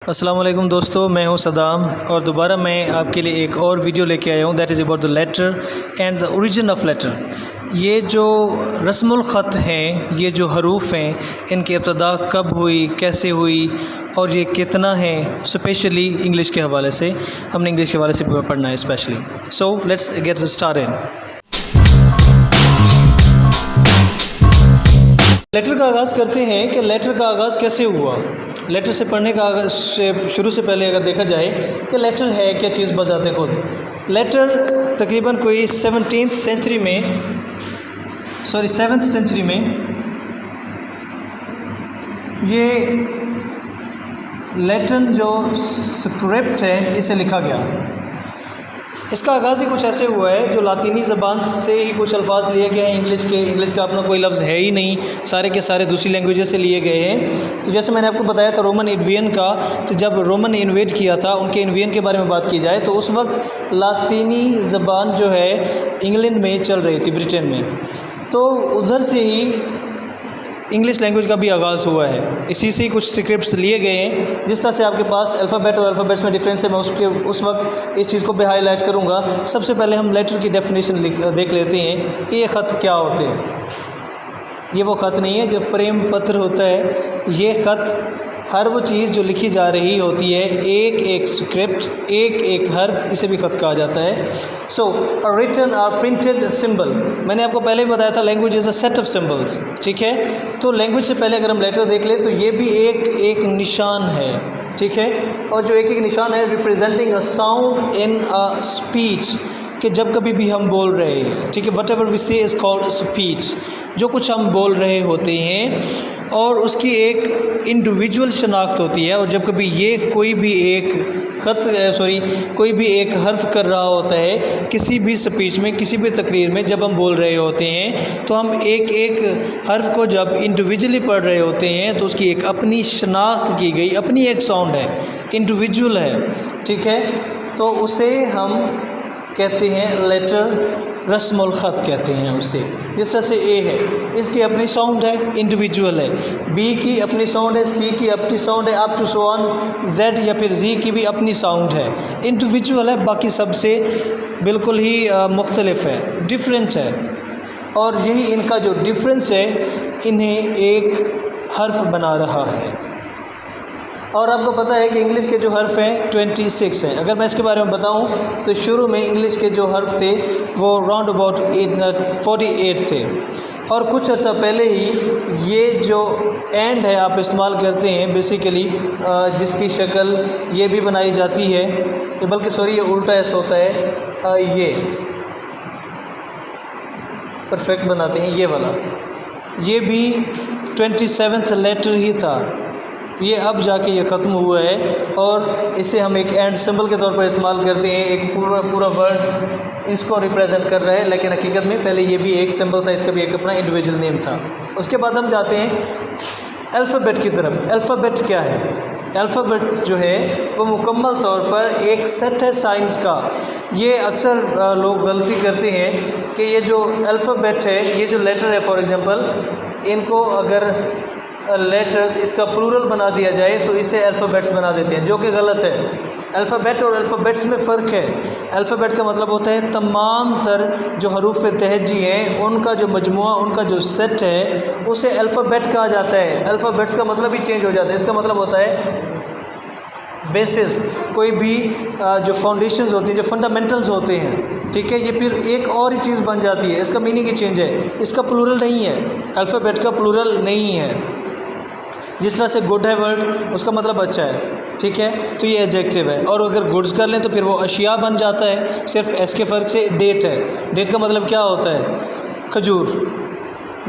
अस्सलाम वालेकुम दोस्तों, मैं हूं सदाम और दोबारा मैं आपके लिए एक और वीडियो लेके आया हूं that is about the letter and the origin of letter. ये जो रस्मुल ख़त हैं, ये जो हरूफ हैं, इनकी इब्तदा कब हुई, कैसे हुई और ये कितना है, स्पेशली इंग्लिश के हवाले से हमने इंग्लिश के हवाले से पढ़ना है specially. So let's get started. Letter का आगाज़ करते हैं कि लेटर का आगाज़ कैसे हुआ। लेटर से पढ़ने का आगाज़ शुरू से पहले अगर देखा जाए कि लेटर है क्या चीज़, बजाते खुद लेटर तकरीबन कोई 7th सेंचुरी में ये लैटिन जो स्क्रिप्ट है इसे लिखा गया। इसका आगाज़ ही कुछ ऐसे हुआ है जो लातीनी ज़बान से ही कुछ अल्फाज लिए गए हैं इंग्लिश का अपना कोई लफ्ज़ है ही नहीं, सारे के सारे दूसरी लैंग्वेजेस से लिए गए हैं। तो जैसे मैंने आपको बताया था रोमन इन्वेजन का, तो जब रोमन ने इन्वेड किया था, उनके इन्वेजन के बारे में बात की जाए तो उस वक्त लातीनी ज़बान जो है इंग्लैंड में चल रही थी, ब्रिटेन में, तो उधर से ही इंग्लिश लैंग्वेज का भी आगाज़ हुआ है। इसी से ही कुछ स्क्रिप्ट्स लिए गए हैं। जिस तरह से आपके पास अल्फ़ाबेट और अल्फ़ाबेट्स में डिफरेंस है, मैं उस वक्त इस चीज़ को भी हाईलाइट करूँगा। सबसे पहले हम लेटर की डेफिनेशन देख लेते हैं कि ये ख़त क्या होते हैं। ये वो ख़त नहीं है जो प्रेम पत्र होता है। ये ख़त हर वो चीज़ जो लिखी जा रही होती है, एक एक स्क्रिप्ट, एक एक हर्फ, इसे भी ख़त कहा जाता है। सो अ रिटन और प्रिंटेड सिंबल, मैंने आपको पहले भी बताया था language is a set of symbols, ठीक है। तो लैंग्वेज से पहले अगर हम लेटर देख लें तो ये भी एक निशान है, ठीक है। और जो एक निशान है representing a sound in a speech, कि जब कभी भी हम बोल रहे हैं, ठीक है, वट एवर वी से इज़ कॉल्ड स्पीच, जो कुछ हम बोल रहे होते हैं और उसकी एक इंडिविजुअल शनाख्त होती है। और जब कभी ये कोई भी एक हर्फ कर रहा होता है किसी भी स्पीच में, किसी भी तकरीर में, जब हम बोल रहे होते हैं तो हम एक एक हर्फ को जब इंडिविजुअली पढ़ रहे होते हैं तो उसकी एक अपनी शनाख्त की गई, अपनी एक साउंड है, इंडिविजुअल है, ठीक है। तो उसे हम कहते हैं लेटर, रस्मुल ख़त कहते हैं उसे। जिस तरह से ए है, इसकी अपनी साउंड है, इंडिविजुअल है। बी की अपनी साउंड है, सी की अपनी साउंड है, up to so on, Z या फिर जी की भी अपनी साउंड है, इंडिविजुअल है, बाकी सबसे बिल्कुल ही मुख्तलिफ है, डिफरेंट है। और यही इनका जो डिफरेंस है इन्हें एक हर्फ बना रहा है। और आपको पता है कि इंग्लिश के जो हर्फ हैं 26 हैं। अगर मैं इसके बारे में बताऊं तो शुरू में इंग्लिश के जो हर्फ थे वो राउंड अबाउट 48 थे। और कुछ अर्सा पहले ही ये जो एंड है आप इस्तेमाल करते हैं बेसिकली, जिसकी शक्ल ये भी बनाई जाती है, बल्कि सॉरी ये उल्टा ऐसा होता है, ये परफेक्ट बनाते हैं, ये वाला, ये भी 27th लेटर ही था। ये अब जाके ये ख़त्म हुआ है और इसे हम एक एंड सिंबल के तौर पर इस्तेमाल करते हैं। एक पूरा वर्ड इसको रिप्रेजेंट कर रहा है, लेकिन हकीकत में पहले ये भी एक सिंबल था, इसका भी एक अपना इंडिविजुअल नेम था। उसके बाद हम जाते हैं अल्फ़ाबेट की तरफ। अल्फ़ाबेट क्या है? अल्फ़ाबेट जो है वो मुकम्मल तौर पर एक सेट है साइंस का। ये अक्सर लोग गलती करते हैं कि ये जो अल्फ़ाबेट है, ये जो लेटर है फॉर एग्ज़ाम्पल, इनको अगर लेटर्स इसका प्लूरल बना दिया जाए तो इसे अल्फ़ाबेट्स बना देते हैं, जो कि गलत है। अल्फ़ाबेट और अल्फ़ाबेट्स में फ़र्क है। अल्फ़ाबेट का मतलब होता है तमाम तर जो हरूफ तहजी हैं उनका जो मजमुआ, उनका जो सेट है, उसे अल्फ़ाबेट कहा जाता है। अल्फ़ाबेट्स का मतलब ही चेंज हो जाता है। इसका मतलब होता है बेसिस, कोई भी जो फाउंडेशंस होती हैं, जो फंडामेंटल्स होते हैं, ठीक है, ये फिर एक और ही चीज़ बन जाती है। इसका मीनिंग ही चेंज है। इसका प्लूरल नहीं है, अल्फ़ाबेट का प्लूरल नहीं है। जिस तरह से गुड है वर्ड, उसका मतलब अच्छा है, ठीक है, तो ये एडजेक्टिव है। और अगर गुड्स कर लें तो फिर वो अशिया बन जाता है। सिर्फ एस के फ़र्क से डेट है। डेट का मतलब क्या होता है? खजूर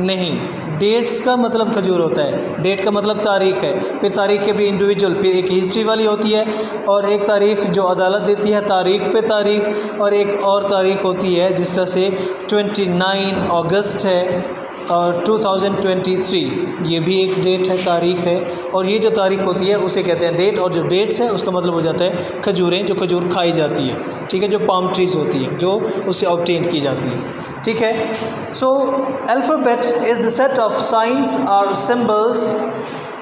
नहीं, डेट्स का मतलब खजूर होता है। डेट का मतलब तारीख़ है। फिर तारीख़ के भी इंडिविजुअल, फिर एक हिस्ट्री वाली होती है और एक तारीख़ जो अदालत देती है तारीख़ पे तारीख़, और एक और तारीख़ होती है जिस तरह से 29 अगस्त है, 2023 ये भी एक डेट है, तारीख है। और ये जो तारीख होती है उसे कहते हैं डेट, और जो डेट्स है उसका मतलब हो जाता है खजूरें, जो खजूर खाई जाती है, ठीक है, जो पाम ट्रीज़ होती हैं जो उससे ऑब्टेन की जाती है, ठीक है। So alphabet is the set of signs और सिंबल्स,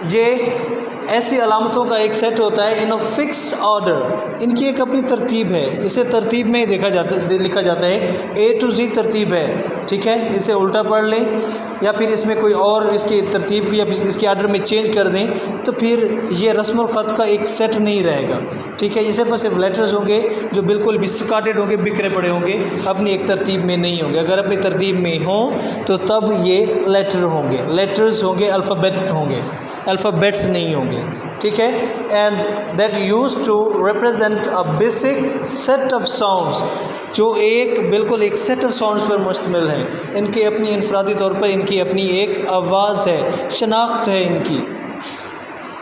ये ऐसी अलामतों का एक सेट होता है इन अ फिक्स्ड ऑर्डर, इनकी एक अपनी तरतीब है, इसे तरतीब में लिखा जाता है, A to Z तरतीब है, ठीक है। इसे उल्टा पढ़ लें या फिर इसमें कोई और इसकी तरतीब या इसके आर्डर में चेंज कर दें तो फिर ये रस्मुल ख़त का एक सेट नहीं रहेगा, ठीक है। ये सिर्फ और सिर्फ लेटर्स होंगे जो बिल्कुल डिस्कार्डेड होंगे, बिखरे पड़े होंगे, अपनी एक तरतीब में नहीं होंगे। अगर अपनी तरतीब में हों तो तब ये लेटर होंगे, लेटर्स होंगे, अल्फ़ाबेट होंगे, अल्फ़ाबेट्स नहीं होंगे, ठीक है। And that use to represent a basic set of sounds, जो एक बिल्कुल एक सेट ऑफ साउंड्स पर मुश्तमिल है। इनके अपनी इनफरादी तौर पर इनकी अपनी एक आवाज़ है, शनाख्त है इनकी,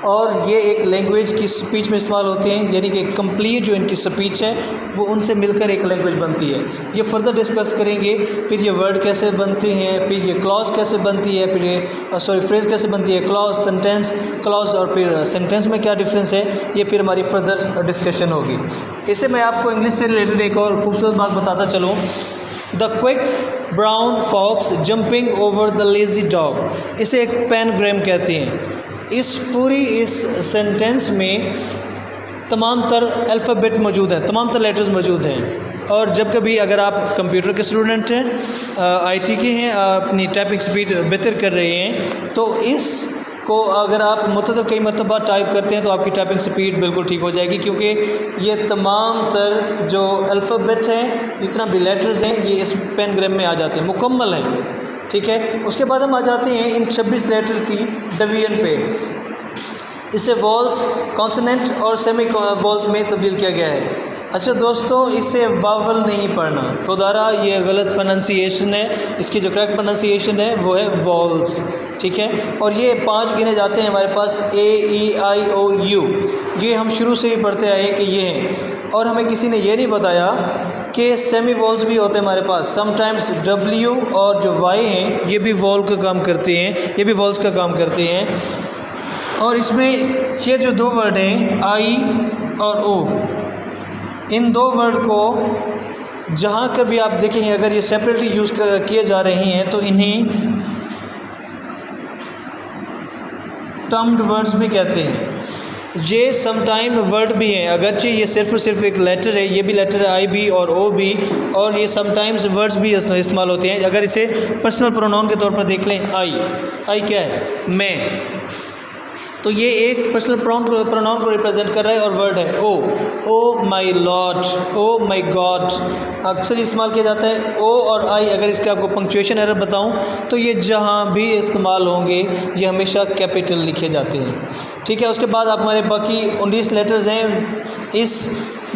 और ये एक लैंग्वेज की स्पीच में इस्तेमाल होते हैं, यानी कि कंप्लीट जो इनकी स्पीच है वो उनसे मिलकर एक लैंग्वेज बनती है। ये फर्दर डिस्कस करेंगे, फिर ये वर्ड कैसे बनते हैं, फिर ये क्लॉज कैसे बनती है, फिर ये फ्रेज़ कैसे बनती है, क्लॉज, सेंटेंस, क्लॉज और फिर सेंटेंस में क्या डिफरेंस है, ये फिर हमारी फर्दर डिस्कशन होगी। इसे मैं आपको इंग्लिश से रिलेटेड एक और खूबसूरत बात बताता चलूँ। The quick brown fox jumping over the lazy dog, इसे एक पैनग्राम कहते हैं। इस सेंटेंस में तमाम तर अल्फ़ाबेट मौजूद हैं, तमाम तर लेटर्स मौजूद हैं। और जब कभी अगर आप कंप्यूटर के स्टूडेंट हैं, IT के हैं, अपनी टाइपिंग स्पीड बेहतर कर रहे हैं, तो इस को अगर आप मुतअद्दिद कई मरतबा टाइप करते हैं तो आपकी टाइपिंग स्पीड बिल्कुल ठीक हो जाएगी, क्योंकि ये तमाम तर जो अल्फ़ाबेट हैं, जितना भी लेटर्स हैं, ये इस पैनग्राम में आ जाते हैं, मुकम्मल हैं, ठीक है। उसके बाद हम आ जाते हैं इन 26 लेटर्स की डिवीजन पे। इसे वॉल्स, कॉन्सोनेंट और सेमी वॉल्स में तब्दील किया गया है। अच्छा दोस्तों, इसे वावल नहीं पढ़ना, खुदारा ये गलत प्रोनंसिएशन है, इसकी जो करेक्ट प्रोनंसिएशन है वो है वॉल्स, ठीक है। और ये 5 गिने जाते हैं हमारे पास, A-E-I-O-U, ये हम शुरू से ही पढ़ते आए कि ये हैं। और हमें किसी ने ये नहीं बताया कि सेमी वॉल्स भी होते हैं हमारे पास। समटाइम्स W और जो Y हैं ये भी वॉल का काम करते हैं, ये भी वॉल्स का काम करते हैं। और इसमें ये जो 2 वर्ड हैं I और O, इन 2 वर्ड को जहाँ कभी आप देखेंगे अगर ये सेपरेटली यूज़ किए जा रहे हैं तो इन्हें टर्म्ड वर्ड्स भी कहते हैं। ये समटाइम वर्ड भी हैं, अगरचे ये सिर्फ और सिर्फ एक लेटर है, ये भी लेटर है I भी और O भी, और ये समटाइम्स वर्ड्स भी इस्तेमाल होते हैं। अगर इसे पर्सनल प्रोनाउन के तौर पर देख लें, I क्या है, मैं, तो ये एक पर्सनल प्रोनाउन को रिप्रेजेंट कर रहा है। और वर्ड है ओ my lord, O my God, अक्सर इस्तेमाल किया जाता है। ओ और आई, अगर इसके आपको पंक्चुएशन एरर बताऊं तो ये जहां भी इस्तेमाल होंगे ये हमेशा कैपिटल लिखे जाते हैं, ठीक है। उसके बाद आप हमारे बाकी 19 लेटर्स हैं, इस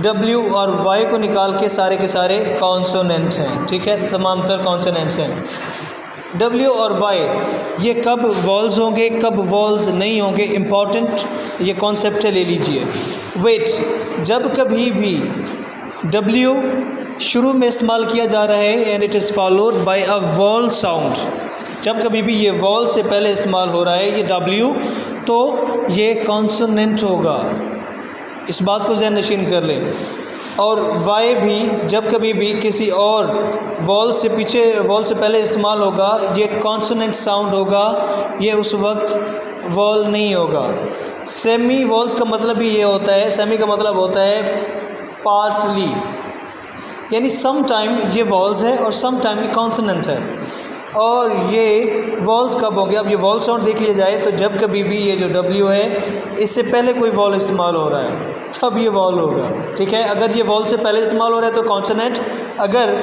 W और Y को निकाल के के सारे कॉन्सोनेंट्स हैं, ठीक है, तमाम तर कॉन्सोनेंट्स हैं। W और Y ये कब वॉल्स होंगे, कब वॉल्स नहीं होंगे, इम्पॉर्टेंट ये कॉन्सेप्ट है, ले लीजिए। वेट, जब कभी भी W शुरू में इस्तेमाल किया जा रहा है and it is followed by a wall sound, जब कभी भी ये वॉल से पहले इस्तेमाल हो रहा है ये W, तो ये कॉन्सोनेंट होगा, इस बात को ज़हन नशीन कर लें। और Y भी जब कभी भी किसी और वॉल से पहले इस्तेमाल होगा ये कॉन्सोनेंट साउंड होगा, ये उस वक्त वॉल नहीं होगा। सेमी वॉल्स का मतलब भी ये होता है, सेमी का मतलब होता है पार्टली, यानी सम टाइम ये वॉल्स है और सम टाइम ये कॉन्सोनेंट है। और ये वॉल्स कब होंगे, अब ये वॉल साउंड देख लिया जाए तो जब कभी भी ये जो W है इससे पहले कोई वॉल इस्तेमाल हो रहा है तब ये वॉल होगा, ठीक है। अगर ये वॉल से पहले इस्तेमाल हो रहा है तो कॉन्सोनेंट, अगर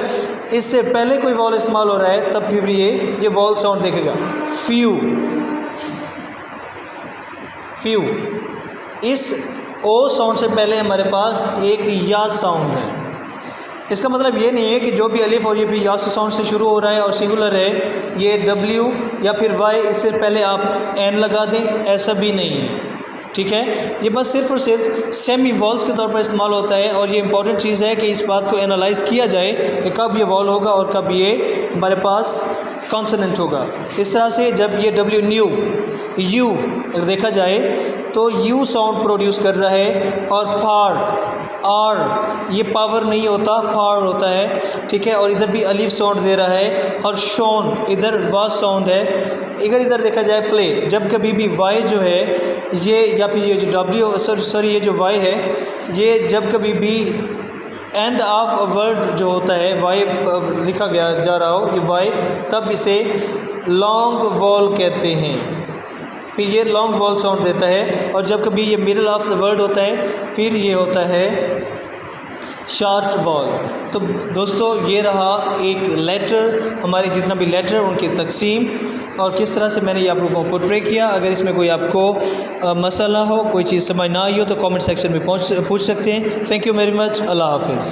इससे पहले कोई वॉल इस्तेमाल हो रहा है तब फिर ये वॉल साउंड देखेगा। फ्यू, इस O साउंड से पहले हमारे पास एक या साउंड है। इसका मतलब ये नहीं है कि जो भी अलिफ और ये भी या साउंड से शुरू हो रहा है और सिंगुलर है ये W या फिर Y इससे पहले आप N लगा दें, ऐसा भी नहीं है, ठीक है। ये बस सिर्फ और सिर्फ सेमी वॉल्स के तौर पर इस्तेमाल होता है। और ये इंपॉर्टेंट चीज़ है कि इस बात को एनालाइज़ किया जाए कि कब ये वॉल होगा और कब ये हमारे पास कॉन्सोनेंट होगा। इस तरह से जब ये W न्यू यू अगर देखा जाए तो यू साउंड प्रोड्यूस कर रहा है, और फार आर ये पावर नहीं होता, फार होता है, ठीक है। और इधर भी अलीफ साउंड दे रहा है, और शोन इधर वाज साउंड है। इधर देखा जाए प्ले, जब कभी भी वाई जो है ये, या फिर ये जो W सॉरी ये जो वाई है, ये जब कभी भी एंड ऑफ अ वर्ड जो होता है वाई लिखा गया जा रहा हो ये वाई, तब इसे लॉन्ग वॉल कहते हैं, फिर ये लॉन्ग वॉल साउंड देता है। और जब कभी ये मिडल ऑफ द वर्ड होता है फिर ये होता है शॉर्ट वॉल। तो दोस्तों ये रहा एक लेटर, हमारे जितना भी लेटर उनकी तकसीम और किस तरह से मैंने ये आप लोगों को पोर्ट्रे किया। अगर इसमें कोई आपको मसला हो, कोई चीज़ समझ ना आई हो तो कमेंट सेक्शन में पूछ सकते हैं। Thank you very much. अल्लाह हाफिज़।